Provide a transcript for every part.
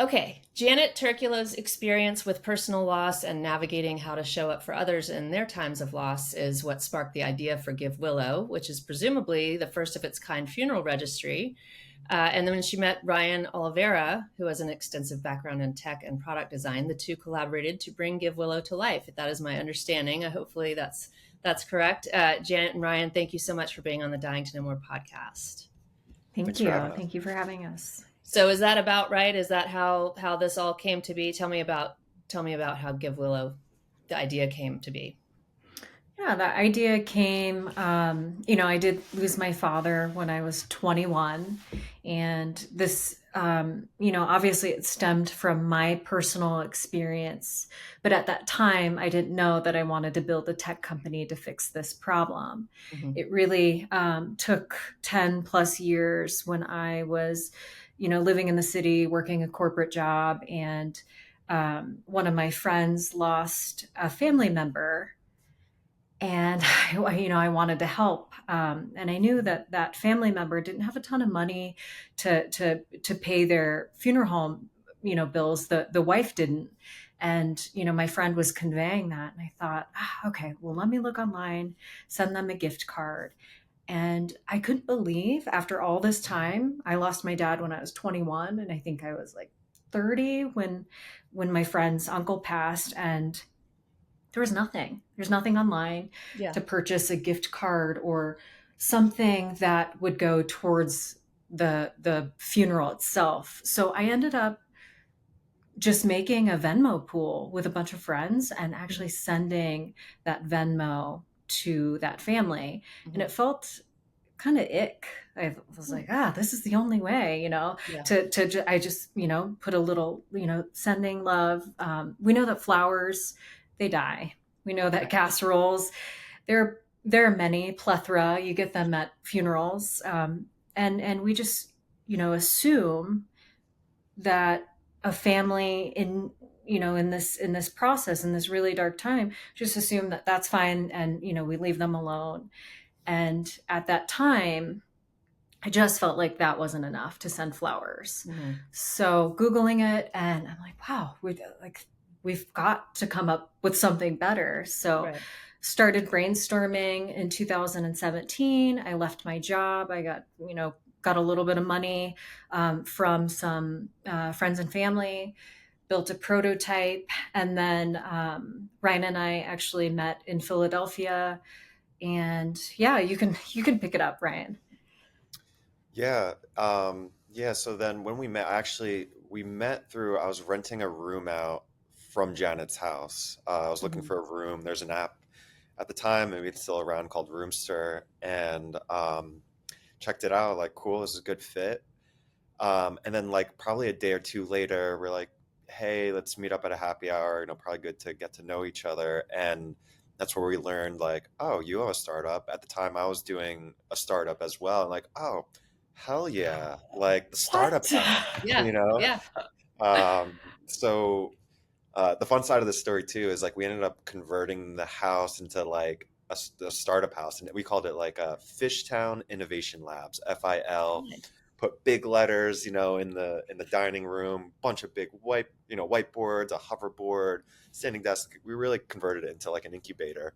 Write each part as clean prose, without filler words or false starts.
Okay, Janet Turkula's experience with personal loss and navigating how to show up for others in their times of loss is what sparked the idea for GiveWillow, which is presumably the first of its kind funeral registry. And then when she met Ryan Oliveira, who has an extensive background in tech and product design, the two collaborated to bring GiveWillow to life. That is my understanding. Hopefully that's correct. Janet and Ryan, thank you so much for being on the Dying to Know More podcast. Thank Thanks for having you. us. Thank you for having us. So is that about right? Is that how this all came to be? Tell me about how GiveWillow, the idea came to be. Yeah, the idea came, I did lose my father when I was 21. And this, obviously it stemmed from my personal experience. But at that time, I didn't know that I wanted to build a tech company to fix this problem. Mm-hmm. It really took 10 plus years when I was, living in the city, working a corporate job. And one of my friends lost a family member, and I wanted to help, and I knew that that family member didn't have a ton of money to pay their funeral home bills. The wife didn't, and my friend was conveying that, and I thought, okay, well, let me look online, send them a gift card. And I couldn't believe, after all this time, I lost my dad when I was 21, and I think I was like 30 when my friend's uncle passed. And there was nothing. There's nothing online Yeah. to purchase a gift card or something that would go towards the funeral itself. So I ended up just making a Venmo pool with a bunch of friends and actually sending that Venmo to that family. Mm-hmm. And it felt kind of ick. I was like, this is the only way, Yeah. I just, put a little, sending love. We know that flowers, they die. We know that casseroles, there are many plethora. You get them at funerals. And we just, assume that a family in this process, in this really dark time, just assume that that's fine. And, we leave them alone. And at that time, I just felt like that wasn't enough to send flowers. Mm-hmm. So Googling it, and I'm like, wow, we've got to come up with something better. So Right. started brainstorming in 2017. I left my job. I got a little bit of money from some friends and family, built a prototype, and then Ryan and I actually met in Philadelphia. And yeah, you can pick it up, Ryan. Yeah. So then when we met, actually, we met through, I was renting a room out from Janet's house. I was looking Mm-hmm. for a room. There's an app at the time, maybe it's still around, called Roomster, and checked it out. Like, cool, this is a good fit. And then, like, probably a day or two later, we're like, hey, let's meet up at a happy hour. Probably good to get to know each other. And that's where we learned, like, oh, you have a startup. At the time, I was doing a startup as well. And like, oh, hell yeah, like the startup What? house, Yeah. you know? Yeah. So the fun side of the story too is, like, we ended up converting the house into like a startup house, and we called it like a Fishtown Innovation Labs, FIL. Put big letters, in the dining room, bunch of big whiteboards, a hoverboard, standing desk. We really converted it into like an incubator.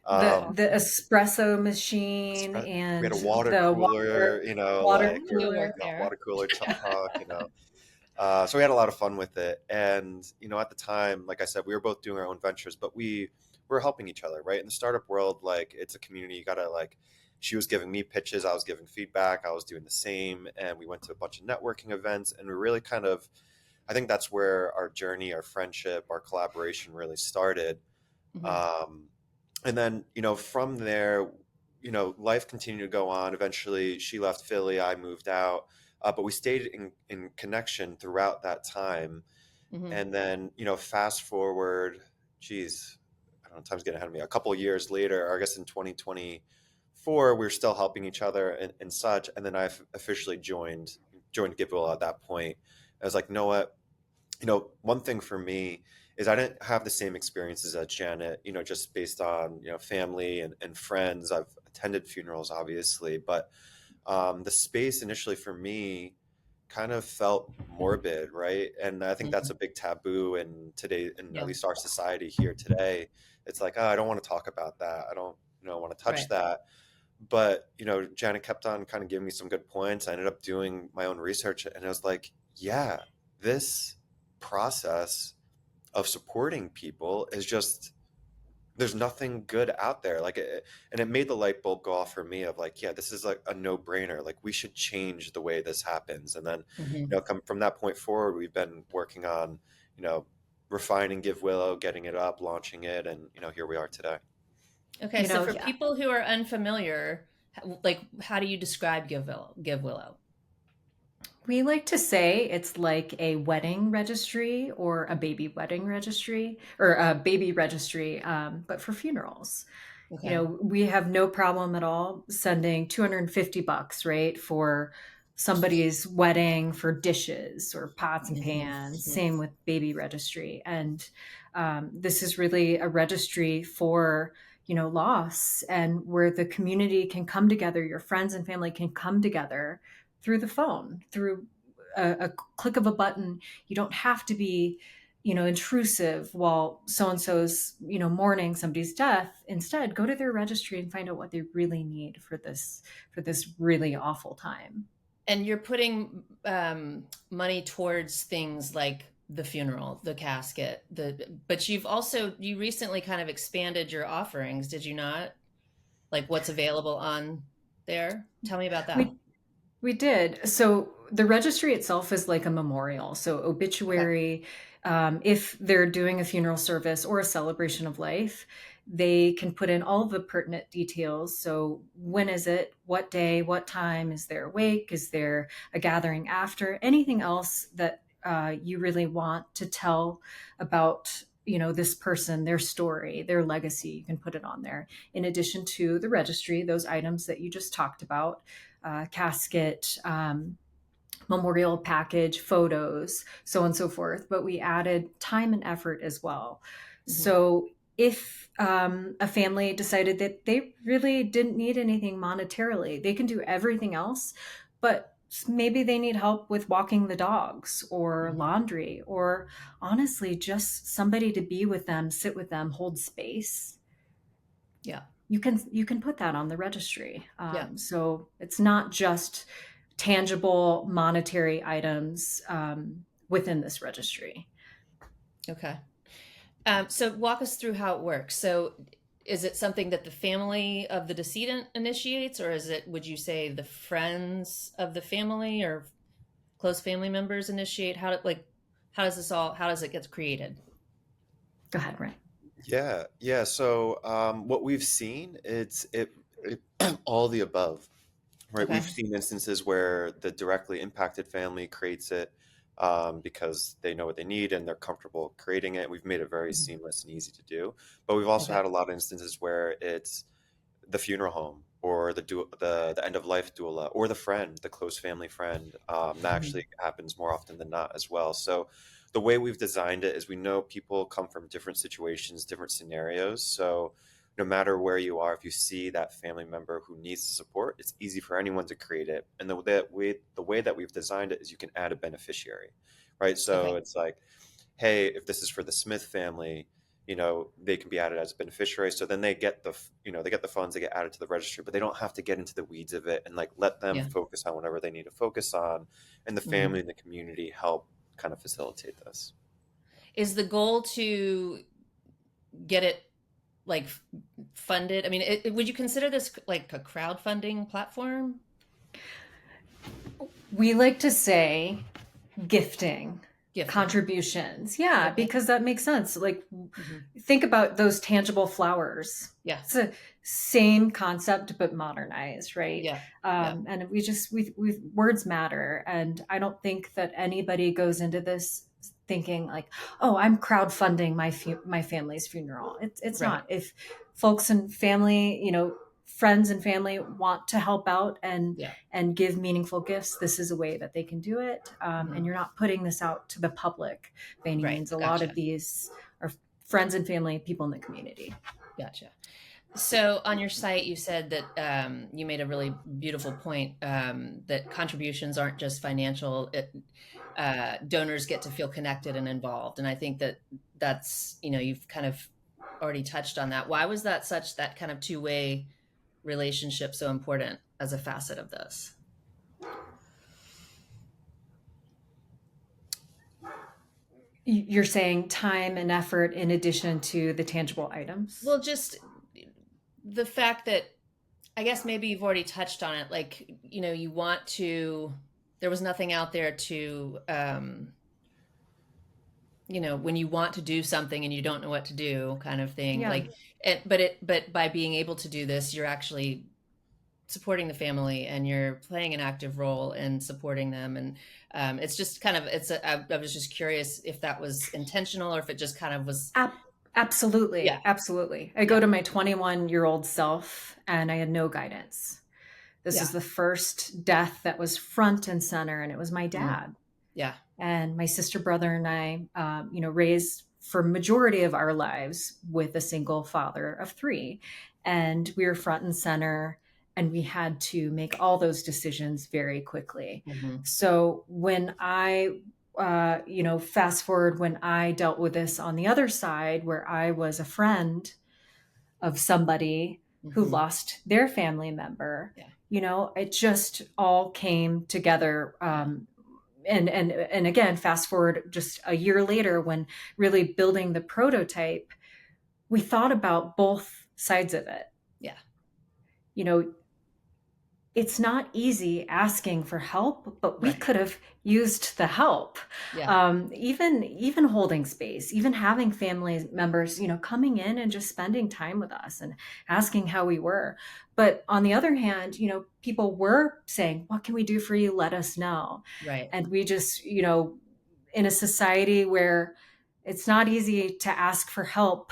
The espresso machine We had and a water the cooler, water like You cooler. work there. water cooler talk. So we had a lot of fun with it. And, at the time, like I said, we were both doing our own ventures, but we were helping each other, right? In the startup world, like, it's a community. You gotta, like, she was giving me pitches, I was giving feedback, I was doing the same. And we went to a bunch of networking events, and we really kind of, I think that's where our journey, our friendship, our collaboration really started. Mm-hmm. And then, from there, life continued to go on. Eventually, she left Philly, I moved out, but we stayed in connection throughout that time. Mm-hmm. And then, fast forward, geez, I don't know, time's getting ahead of me. A couple of years later, or I guess in 2024, we were still helping each other and such. And then I officially joined GiveWillow at that point. I was like, you know what? One thing for me is I didn't have the same experiences as Janet, just based on, family and friends. I've attended funerals, obviously, but the space initially for me kind of felt morbid, right? And I think that's Mhm. a big taboo in today, in at Yeah. least our society here today. It's like, oh, I don't want to talk about that. I don't, want to touch Right. that. But, Janet kept on kind of giving me some good points. I ended up doing my own research, and I was like, yeah, this process of supporting people is just, there's nothing good out there. And it made the light bulb go off for me of like, yeah, this is like a no brainer. Like we should change the way this happens. And then, Hmm. come from that point forward, we've been working on, refining GiveWillow, getting it up, launching it. And, here we are today. Okay, You so know, for yeah, people who are unfamiliar, like how do you describe GiveWillow? we like to say it's like a wedding registry or a baby wedding registry or a baby registry, but for funerals. Okay. We have no problem at all sending $250, right, for somebody's wedding for dishes or pots and Hmm. pans. Hmm. Same with baby registry. And this is really a registry for, loss, and where the community can come together, your friends and family can come together through the phone, through a click of a button. You don't have to be intrusive while so and so's mourning somebody's death. Instead, go to their registry and find out what they really need for this really awful time. And you're putting money towards things like the funeral, the casket, but you recently kind of expanded your offerings, did you not? Like what's available on there? Tell me about that. We did. So the registry itself is like a memorial. So Okay. obituary, if they're doing a funeral service or a celebration of life, they can put in all of the pertinent details. So when is it? What day? What time? Is there a wake? Is there a gathering after? Anything else that you really want to tell about this person, their story, their legacy, you can put it on there. In addition to the registry, those items that you just talked about, casket, memorial package, photos, so on and so forth. But we added time and effort as well. Hmm. So if a family decided that they really didn't need anything monetarily, they can do everything else, but maybe they need help with walking the dogs or Hmm. laundry, or honestly, just somebody to be with them, sit with them, hold space. Yeah. You can put that on the registry. Yeah. So it's not just tangible monetary items within this registry. Okay. So walk us through how it works. So is it something that the family of the decedent initiates, or would you say the friends of the family or close family members initiate? How does it get created? Go ahead, Ryan. Yeah, yeah. So what we've seen, it all the above, right? We've Okay. seen instances where the directly impacted family creates it because they know what they need and they're comfortable creating it. We've made it very Mhm. seamless and easy to do. But we've also Okay. had a lot of instances where it's the funeral home or the end of life doula or the friend, the close family friend. That Mhm. actually happens more often than not as well. So the way we've designed it is we know people come from different situations, different scenarios. So no matter where you are, if you see that family member who needs the support, it's easy for anyone to create it. And the way that we've designed it is you can add a beneficiary, right? So Okay. it's like, hey, if this is for the Smith family, they can be added as a beneficiary. So then they get the funds, they get added to the registry, but they don't have to get into the weeds of it and like let them Yeah. focus on whatever they need to focus on. And the Hmm. family and the community help kind of facilitate this. Is the goal to get it like funded? I mean, would you consider this like a crowdfunding platform? We like to say gifting, Gifting. contributions. Yeah, Okay. because that makes sense. Like, Hmm. think about those tangible flowers. Yeah. It's the same concept but modernized, right? Yeah. Yeah. And we words matter, and I don't think that anybody goes into this thinking like, oh, I'm crowdfunding my family's funeral. It's Right. not. If folks and family, friends and family want to help out and Yeah. give meaningful gifts, this is a way that they can do it. And Hmm. you're not putting this out to the public by any Right. means. A lot Gotcha. of these are friends and family, people in the community. Gotcha. So on your site, you said that you made a really beautiful point that contributions aren't just financial. Donors get to feel connected and involved, and I think that that's, you've kind of already touched on that. Why was that kind of two-way relationship so important as a facet of this? You're saying time and effort in addition to the tangible items? Well, just the fact that, I guess maybe you've already touched on it. Like, you want to, there was nothing out there to, when you want to do something and you don't know what to do, kind of thing. Yeah. Like, but by being able to do this, you're actually supporting the family and you're playing an active role in supporting them. And it's just kind of, I was just curious if that was intentional or if it just kind of was. Absolutely. Yeah. Absolutely. I Yeah. go to my 21-year-old self and I had no guidance. This Yeah. is the first death that was front and center, and it was my Mm. dad. Yeah. And my sister, brother, and I, raised for majority of our lives with a single father of three, and we were front and center, and we had to make all those decisions very quickly. Mm-hmm. So when I fast forward when I dealt with this on the other side, where I was a friend of somebody who Mm-hmm. lost their family member, Yeah. it just all came together. And again, fast forward just a year later, when really building the prototype, we thought about both sides of it. Yeah. It's not easy asking for help, but we Right. could have used the help. Yeah. Even holding space, even having family members, coming in and just spending time with us and asking how we were. But on the other hand, people were saying, "What can we do for you? Let us know." Right. And we just, in a society where it's not easy to ask for help,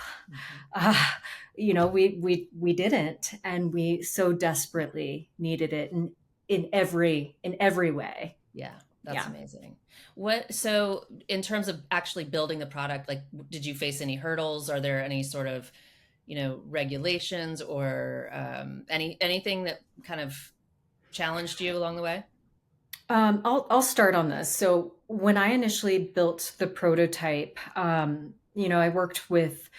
we didn't, and we so desperately needed it in every way. Yeah, that's amazing. So in terms of actually building the product, like, did you face any hurdles? Are there any sort of, regulations or anything that kind of challenged you along the way? I'll start on this. So when I initially built the prototype, I worked with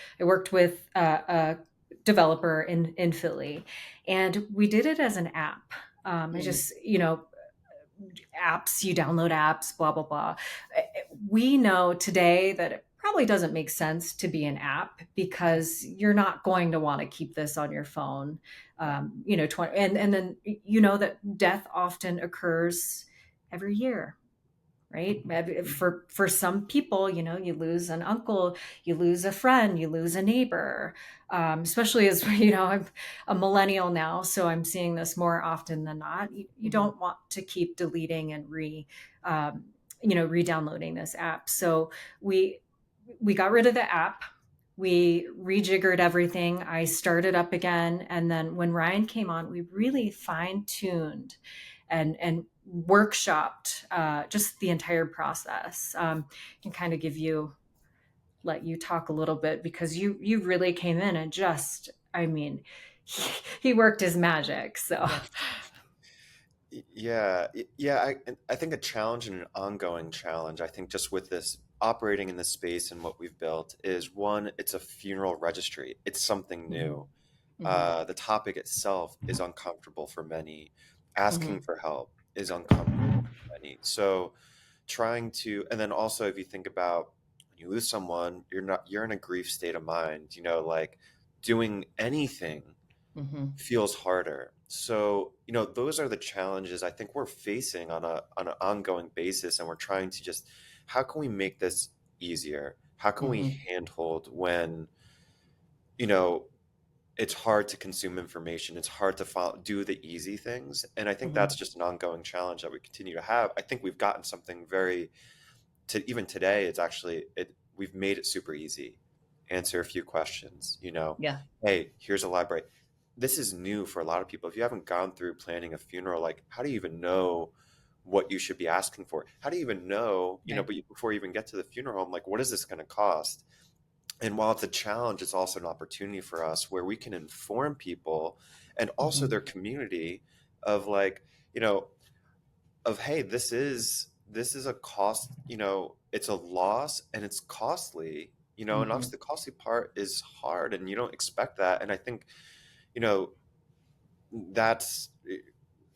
a developer in Philly, and we did it as an app. I just, apps, you download apps, blah blah blah. We know today that it probably doesn't make sense to be an app, because you're not going to want to keep this on your phone. 20, and then that death often occurs every year, right? For some people, you lose an uncle, you lose a friend, you lose a neighbor. Especially as I'm a millennial now, so I'm seeing this more often than not. You don't want to keep deleting and re-downloading this app. So we got rid of the app. We rejiggered everything. I started up again, and then when Ryan came on, we really fine-tuned and workshopped just the entire process. And kind of let you talk a little bit, because you really came in and just, he worked his magic. So Yeah, I think a challenge and an ongoing challenge, I think just with this operating in this space and what we've built is, one, it's a funeral registry. It's something new. Mm-hmm. The topic itself is uncomfortable for many. Mm-hmm. Asking for help is uncomfortable for many. So and then also if you think about when you lose someone, you're in a grief state of mind, like doing anything Mm-hmm. feels harder. So, those are the challenges I think we're facing on an ongoing basis, and we're trying to just, how can we make this easier? How can we Mm-hmm. handhold when, you know, it's hard to consume information, it's hard to do the easy things, and I think Mm-hmm. that's just an ongoing challenge that we continue to have. I think we've gotten something very to even today. It's actually we've made it super easy. Answer a few questions. Yeah. Hey, here's a library. This is new for a lot of people. If you haven't gone through planning a funeral, like, how do you even know what you should be asking for? How do you even know, Right. but before you even get to the funeral home, like, what is this going to cost? And while it's a challenge, it's also an opportunity for us where we can inform people and also Hmm. their community of like, you know, of hey, this is a cost, it's a loss and it's costly, and Hmm. obviously the costly part is hard and you don't expect that. And I think, you know, that's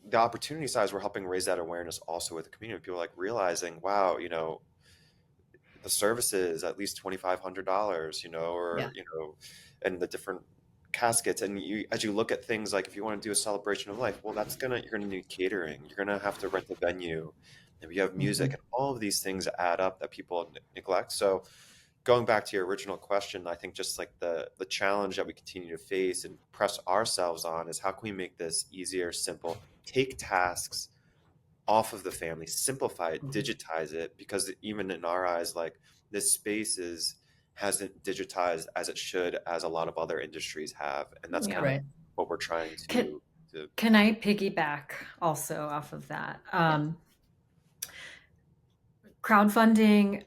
the opportunity size. We're helping raise that awareness also with the community. People like realizing, wow, the services at least $2,500, Yeah. and the different caskets. And as you look at things like if you want to do a celebration of life, well, you're gonna need catering. You're gonna have to rent a venue. If you have music, Hmm. and all of these things add up that people neglect. So going back to your original question, I think just like the challenge that we continue to face and press ourselves on is how can we make this easier, simple, take tasks off of the family, simplify it, Hmm. digitize it, because even in our eyes, like this space hasn't digitized as it should, as a lot of other industries have, and that's kind Yeah. of Right. what we're trying Can, to can I piggyback also off of that? Yeah. Crowdfunding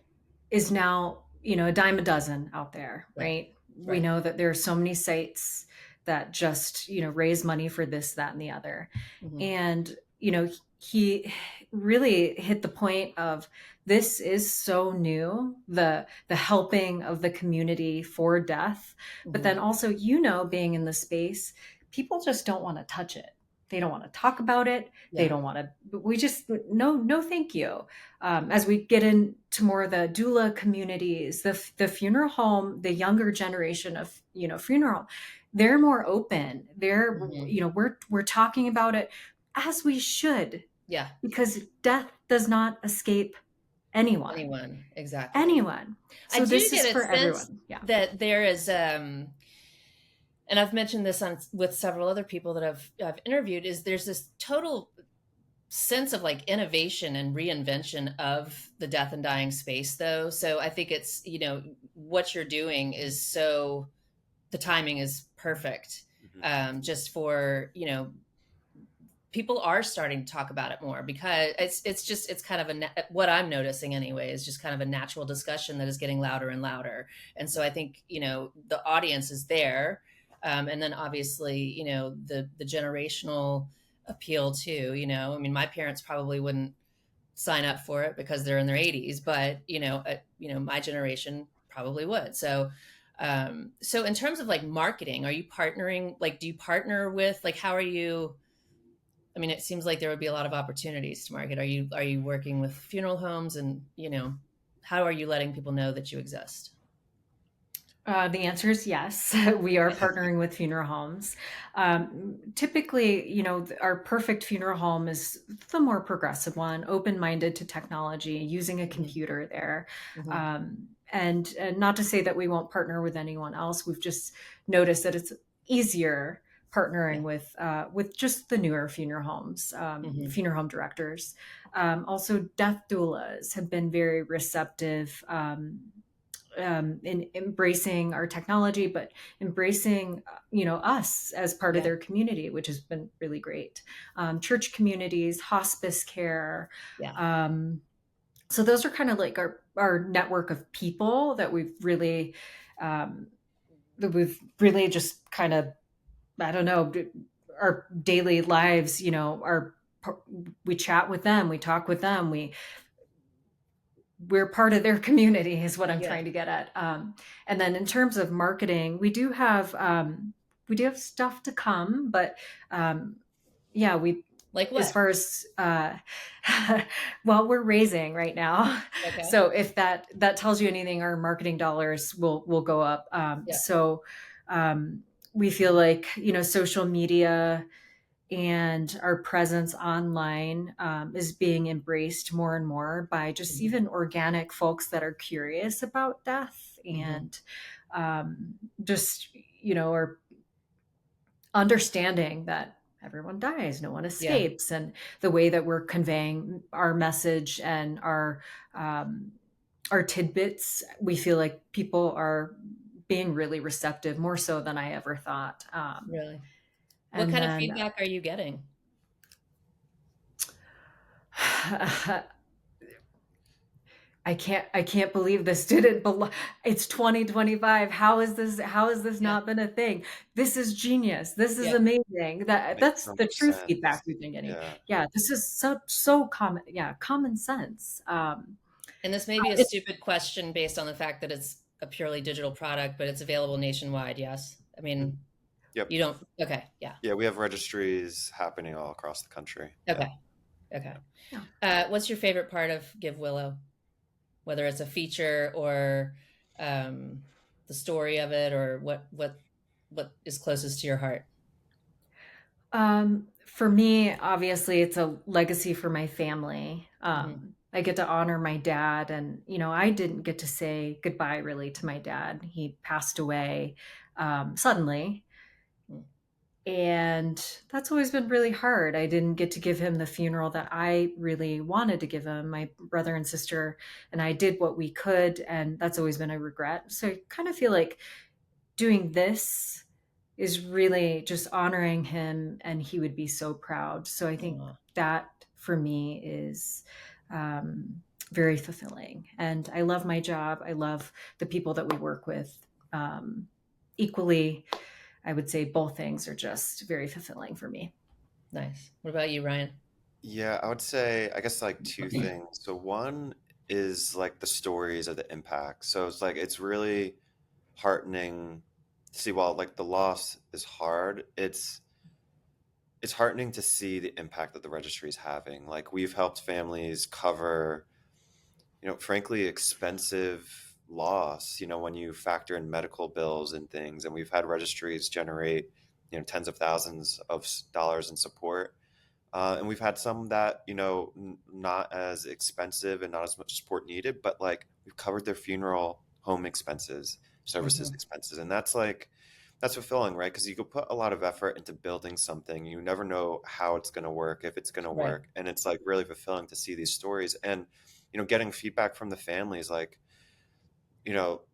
is now, a dime a dozen out there, Right. right? We Right. know that there are so many sites that just, raise money for this, that, and the other. Hmm. And, he really hit the point of this is so new, the helping of the community for death. But Hmm. then also, being in the space, people just don't want to touch it. They don't want to talk about it. They Yeah. don't want to, we just, no, no, thank you. As we get into more of the doula communities, the funeral home, the younger generation of funeral, they're more open. They're Hmm. we're talking about it as we should, Yeah. because death does not escape anyone. Anyone. Exactly. Anyone. I So do this is get a for sense everyone. Yeah. that there is, and I've mentioned this with several other people that I've interviewed, is there's this total sense of like innovation and reinvention of the death and dying space though. So I think it's, what you're doing is so, the timing is perfect. Mhm. Just for, people are starting to talk about it more because it's kind of what I'm noticing anyway is just kind of a natural discussion that is getting louder and louder. And so I think, the audience is there. And then obviously, the generational appeal too, I mean, my parents probably wouldn't sign up for it because they're in their 80s, but my generation probably would. So in terms of like marketing, are you partnering, like do you partner with, like how are you, I mean, it seems like there would be a lot of opportunities to market. Are you working with funeral homes, and how are you letting people know that you exist? The answer is yes. We are partnering with funeral homes. Typically, our perfect funeral home is the more progressive one, open-minded to technology, using a Hmm. computer there. Hmm. And not to say that we won't partner with anyone else. We've just noticed that it's easier Yeah. partnering with just the newer funeral homes, Hmm. funeral home directors. Also, death doulas have been very receptive. In embracing our technology, but embracing, us as part of Yeah. their community, which has been really great. Church communities, hospice care. Yeah. Um, so those are kind of like our network of people um, that we've really just kind of, I don't know, our daily lives, we chat with them, we talk with them, we're part of their community is what I'm Yeah. trying to get at. And then in terms of marketing, we do have stuff to come, but yeah, we Like as what? far as well, we're raising right now. Okay. So if that tells you anything, our marketing dollars will go up. Yeah. So we feel like social media and our presence online is being embraced more and more by just Hmm. even organic folks that are curious about death Hmm. and just are understanding that everyone dies, no one Yeah. escapes, and the way that we're conveying our message and our tidbits, we feel like people are being really receptive, more so than I ever thought. Really. What And kind of then feedback are you getting? I I can't believe this didn't belong. It's 2025. How is this Yeah. not been a thing? This is genius. This is Yeah. amazing. Makes That's so the much true feedback sense. we've been getting. Yeah. Yeah, this is so common. Yeah, common sense. And this may be a It's stupid question based on the fact that it's a purely digital product, but it's available nationwide. Yes. I Mhm. mean, Yep. you don't. Okay. Yeah. Yeah, we have registries happening all across the country. Yeah. Okay. Okay. yeah. What's your favorite part of GiveWillow? Whether it's a feature or um, the story of it, or what is closest to your heart? For me, obviously, it's a legacy for my family. Hmm. I get to honor my dad, and I didn't get to say goodbye really to my dad. He passed away suddenly, and that's always been really hard. I didn't get to give him the funeral that I really wanted to give him. My brother and sister and I did what we could, and that's always been a regret. So I kind of feel like doing this is really just honoring him, and he would be so proud. So I think Aw, that for me is very fulfilling. And I love my job. I love the people that we work with. Equally, I would say both things are just very fulfilling for me. nice. What about you, Ryan? Yeah, I would say, I guess like two things. So one is like the stories of the impact. So it's like it's really heartening to see while like the loss is hard, it's heartening to see the impact that the registry is having. Like we've helped families cover, frankly, expensive loss, when you factor in medical bills and things. And we've had registries generate, tens of thousands of dollars in support. And we've had some that, not as expensive and not as much support needed, but like we've covered their funeral home expenses, services Hmm. expenses. And that's fulfilling, right? Because you could put a lot of effort into building something. You never know how it's going to work, if it's going to Right. work. And it's like really fulfilling to see these stories and, getting feedback from the families like,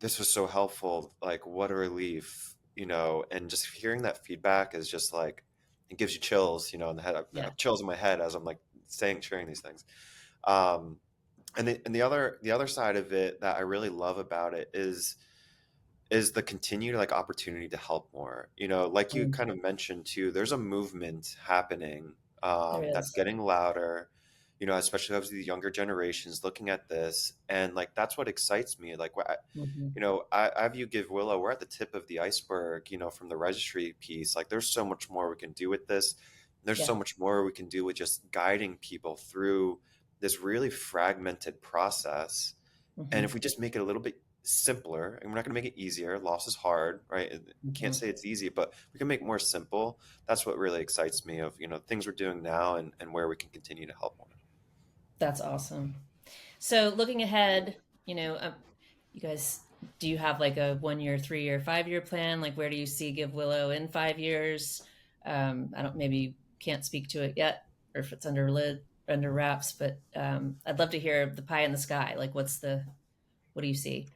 this was so helpful. Like, what a relief, and just hearing that feedback is just like, it gives you chills, in the head. I Yeah. have chills in my head as I'm like sharing these things. Um, and the other side of it that I really love about it is the continued like opportunity to help more. Like you Mm, kind of mentioned too, there's a movement happening there that's is. getting louder, especially as the younger generations looking at this. And like that's what excites me. Like Hmm. I view Give Willow, we're at the tip of the iceberg, from the registry piece. Like there's so much more we can do with this. There's Yeah. so much more we can do with just guiding people through this really fragmented process. And Hmm. if we just make it a little bit simpler, and we're not going to make it easier, loss is hard, right? Can't Hmm. say it's easy, but we can make it more simple. That's what really excites me of, things we're doing now and where we can continue to help more. That's awesome. So looking ahead, you guys, do you have like a 1 year, 3 year, 5 year plan? Like where do you see Give Willow in 5 years? I don't, maybe you can't speak to it yet, or if it's under wraps, but I'd love to hear the pie in the sky. Like what do you see?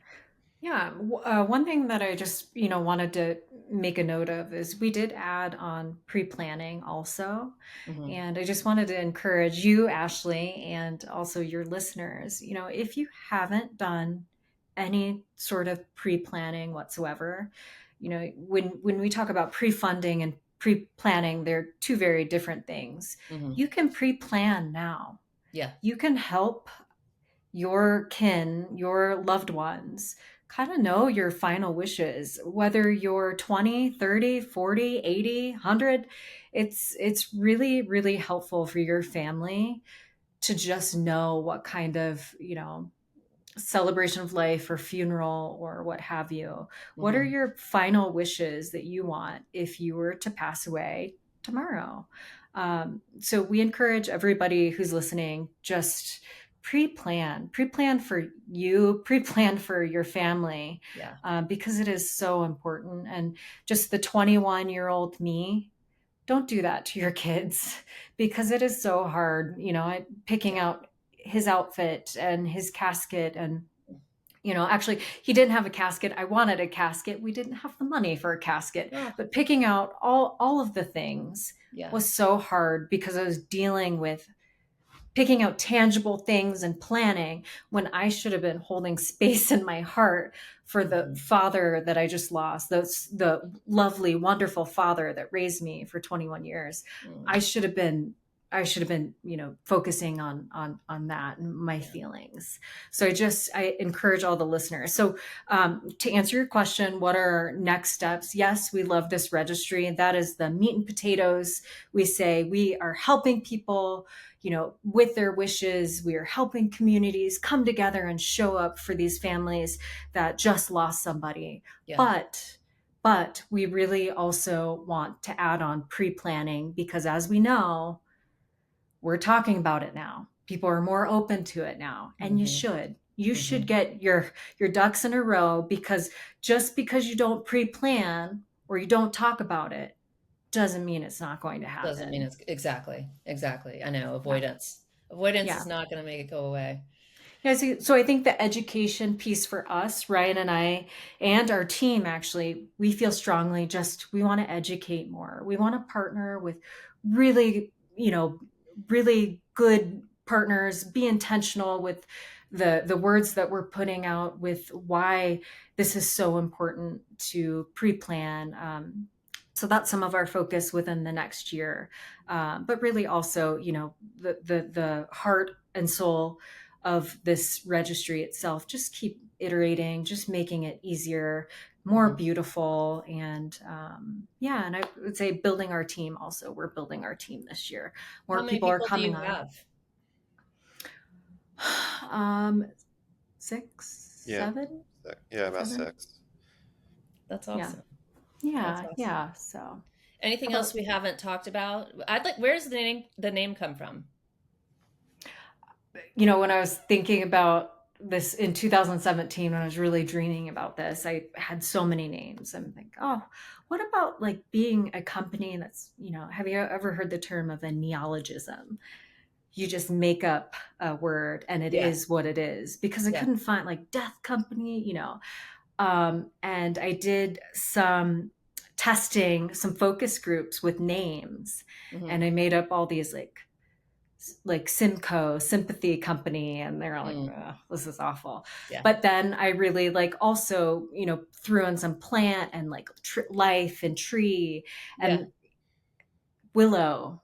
Yeah, one thing that I just wanted to make a note of is we did add on pre-planning also, Hmm. and I just wanted to encourage you, Ashley, and also your listeners. If you haven't done any sort of pre-planning whatsoever, when we talk about pre-funding and pre-planning, they're two very different things. Hmm. You can pre-plan now. Yeah. You can help your kin, your loved ones, kind of know your final wishes, whether you're 20, 30, 40, 80, 100. It's really, really helpful for your family to just know what kind of, celebration of life or funeral or what have you. What are Hmm. your final wishes that you want if you were to pass away tomorrow? So we encourage everybody who's listening, just pre-plan for you, pre-plan for your family, Yeah. because it is so important. And just the 21-year-old me, don't do that to your kids because it is so hard, picking Yeah. out his outfit and his casket. And actually, he didn't have a casket. I wanted a casket. We didn't have the money for a casket, Oh, but picking out all of the things yeah. was so hard because I was dealing with picking out tangible things and planning when I should have been holding space in my heart for the father that I just lost, the lovely, wonderful father that raised me for 21 years. I should have been, focusing on that and my feelings. So I encourage all the listeners. So to answer your question, what are our next steps? Yes, we love this registry. That is the meat and potatoes. We say we are helping people, with their wishes. We are helping communities come together and show up for these families that just lost somebody. Yeah. But we really also want to add on pre-planning, because as we know, we're talking about it now. People are more open to it now, and you should get your ducks in a row, because just because you don't pre-plan or you don't talk about it doesn't mean it's not going to happen. Doesn't mean it's exactly. I know, avoidance Yeah. is not going to make it go away. Yeah, so I think the education piece for us, Ryan and I, and our team, actually, we feel strongly we want to educate more. We want to partner with really, really good partners, be intentional with the words that we're putting out, with why this is so important to pre-plan. So that's some of our focus within the next year. But really also, the heart and soul of this registry itself, just keep iterating, just making it easier, more beautiful. And and I would say building our team also. We're building our team this year. More How many people are people do coming you on. have? 6, Yeah. 7. Yeah, about 7. 6. That's awesome. Yeah. That's awesome. Yeah. So anything else we haven't talked about? Where's the name come from? When I was thinking about this in 2017, when I was really dreaming about this, I had so many names. I'm like, oh, what about like being a company that's, have you ever heard the term of a neologism? You just make up a word and it is what it is, because I couldn't find like death company, and I did some testing, some focus groups with names, and I made up all these like Simco, sympathy company, and they're like, oh, this is awful. Yeah. But then I really also, threw in some plant and like life and tree and willow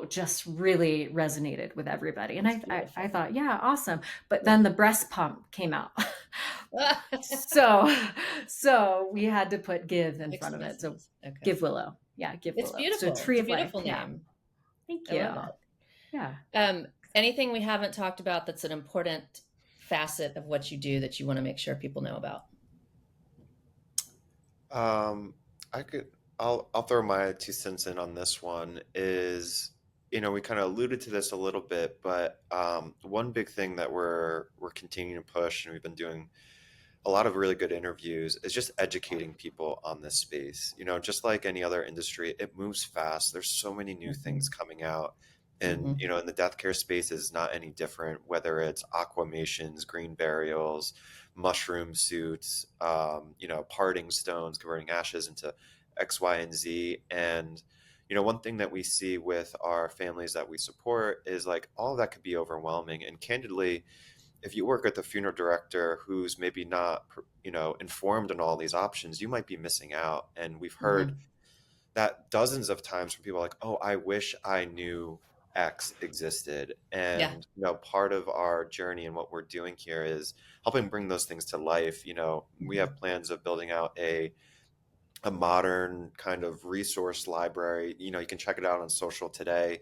just really resonated with everybody. And I thought, yeah, awesome. But then the breast pump came out. so we had to put give in front of it. So GiveWillow. Yeah, GiveWillow. It's beautiful. So tree it's a of beautiful life. name. Yeah. Thank you. I love it. Yeah. Anything we haven't talked about that's an important facet of what you do that you want to make sure people know about? I'll throw my 2 cents in on this one. Is, we kind of alluded to this a little bit, but one big thing that we're continuing to push, and we've been doing a lot of really good interviews, is just educating people on this space. Just like any other industry, it moves fast. There's so many new things coming out. And, in the death care space is not any different, whether it's aquamations, green burials, mushroom suits, parting stones, converting ashes into X, Y, and Z. And, one thing that we see with our families that we support is like all of that could be overwhelming. And candidly, if you work with a funeral director who's maybe not, informed on all these options, you might be missing out. And we've heard that dozens of times from people like, oh, I wish I knew X existed. And, part of our journey and what we're doing here is helping bring those things to life. We have plans of building out a modern kind of resource library. You can check it out on social today.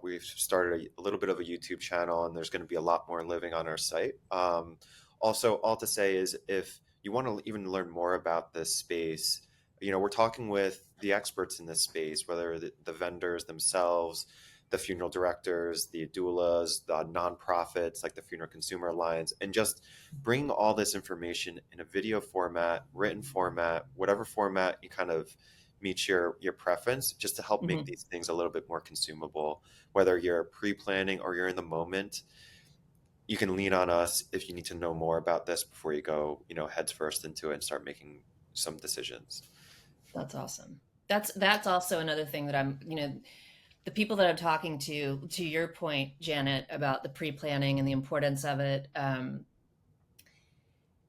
We've started a little bit of a YouTube channel, and there's going to be a lot more living on our site. Also, all to say is, if you want to even learn more about this space, we're talking with the experts in this space, whether the vendors themselves, the funeral directors, the doulas, the nonprofits like the Funeral Consumer Alliance, and just bring all this information in a video format, written format, whatever format you kind of meets your preference, just to help make these things a little bit more consumable. Whether you're pre-planning or you're in the moment, you can lean on us if you need to know more about this before you go, heads first into it and start making some decisions. That's awesome. That's also another thing that I'm, the people that I'm talking to your point, Janet, about the pre-planning and the importance of it,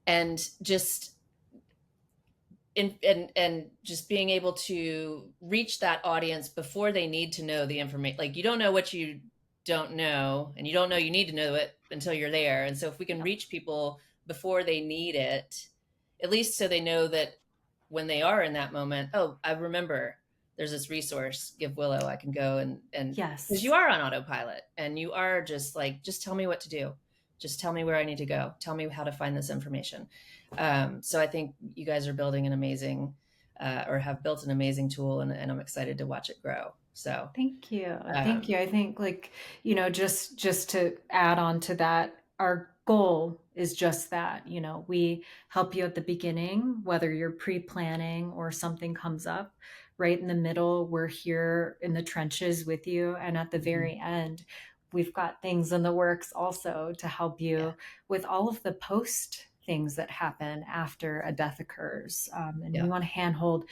and just and just being able to reach that audience before they need to know the information. Like, you don't know what you don't know, and you don't know you need to know it until you're there. And so if we can reach people before they need it, at least so they know that when they are in that moment, oh, I remember there's this resource, GiveWillow, I can go and because Yes. you are on autopilot and you are just like, just tell me what to do. Just tell me where I need to go. Tell me how to find this information. So I think you guys are building an amazing, or have built an amazing tool, and I'm excited to watch it grow. So Thank you. Thank you. I think, like, just to add on to that, our goal is just that, we help you at the beginning, whether you're pre-planning or something comes up right in the middle, we're here in the trenches with you. And at the very end, we've got things in the works also to help you with all of the post things that happen after a death occurs. And we want to handhold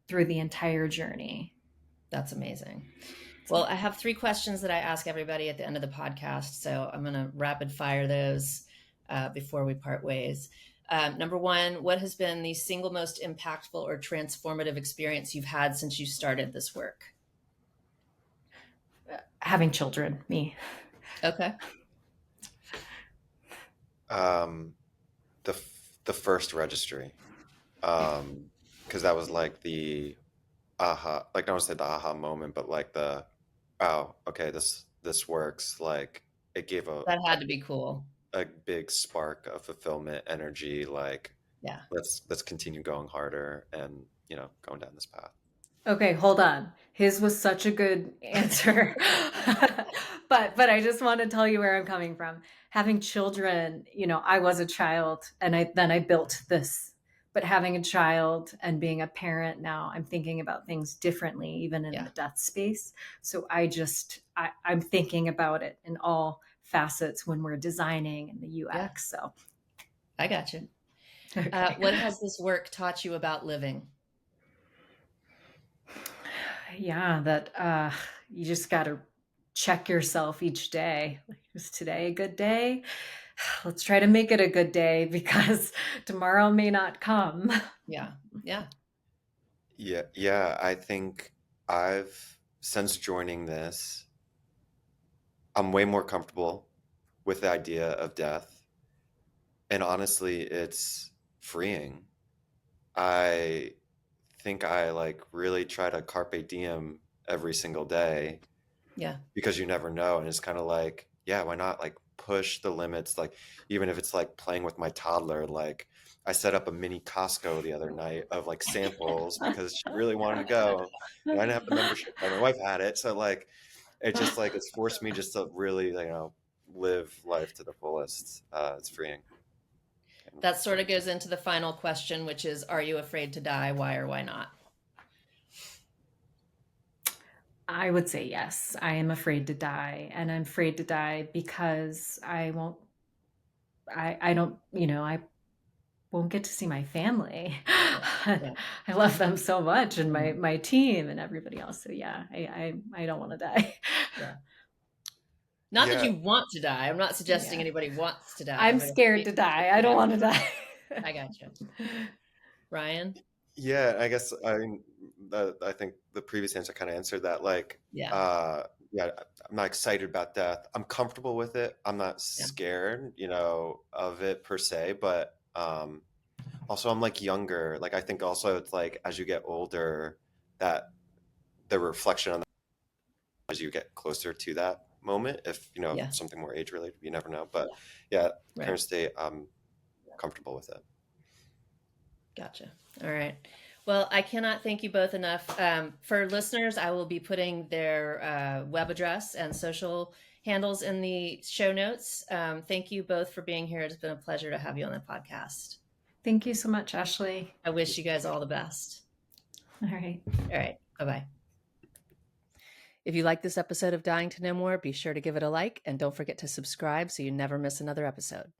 through the entire journey. That's amazing. Well, I have 3 questions that I ask everybody at the end of the podcast. So I'm going to rapid fire those before we part ways. Number 1, what has been the single most impactful or transformative experience you've had since you started this work? Having children, me. Okay. The first registry, because that was like the aha, like, I don't want to say the aha moment, but like the, oh, okay, this works. Like, it gave That had to be cool. a big spark of fulfillment, energy. Like, Yeah. let's continue going harder and going down this path. Okay, hold on. His was such a good answer. but I just want to tell you where I'm coming from. Having children, I was a child and I built this. But having a child and being a parent now, I'm thinking about things differently, even in the death space. So I'm thinking about it in all facets when we're designing in the UX. So I got you. okay. What has this work taught you about living? Yeah, that you just got to check yourself each day. Like, is today a good day? Let's try to make it a good day because tomorrow may not come. Yeah. Yeah. Yeah. I think since joining this, I'm way more comfortable with the idea of death. And honestly, it's freeing. I think I like really try to carpe diem every single day. Yeah. Because you never know. And it's kind of like, yeah, why not like push the limits? Like, even if it's like playing with my toddler, like I set up a mini Costco the other night of like samples because she really wanted to go. And I didn't have the membership, but my wife had it. So like, it just like, it's forced me just to really, live life to the fullest. It's freeing. That sort of goes into the final question, which is, are you afraid to die? Why or why not? I would say yes. I am afraid to die, and I'm afraid to die because I won't get to see my family. Yeah. I love them so much, and my team and everybody else. So yeah, I don't want to die. Yeah. Not that you want to die. I'm not suggesting anybody wants to die. I'm scared to die. I don't want to die. I got you. Ryan? Yeah, I guess I think the previous answer kind of answered that. Like, I'm not excited about death. I'm comfortable with it. I'm not scared, of it per se. But also, I'm like younger. Like, I think also it's like as you get older, that the reflection on that as you get closer to that moment. If something more age related, you never know. But current state, I'm comfortable with it. Gotcha. All right. Well, I cannot thank you both enough. For listeners, I will be putting their web address and social handles in the show notes. Thank you both for being here. It's been a pleasure to have you on the podcast. Thank you so much, Ashley. I wish you guys all the best. All right. All right. Bye-bye. If you like this episode of Dying to Know More, be sure to give it a like and don't forget to subscribe so you never miss another episode.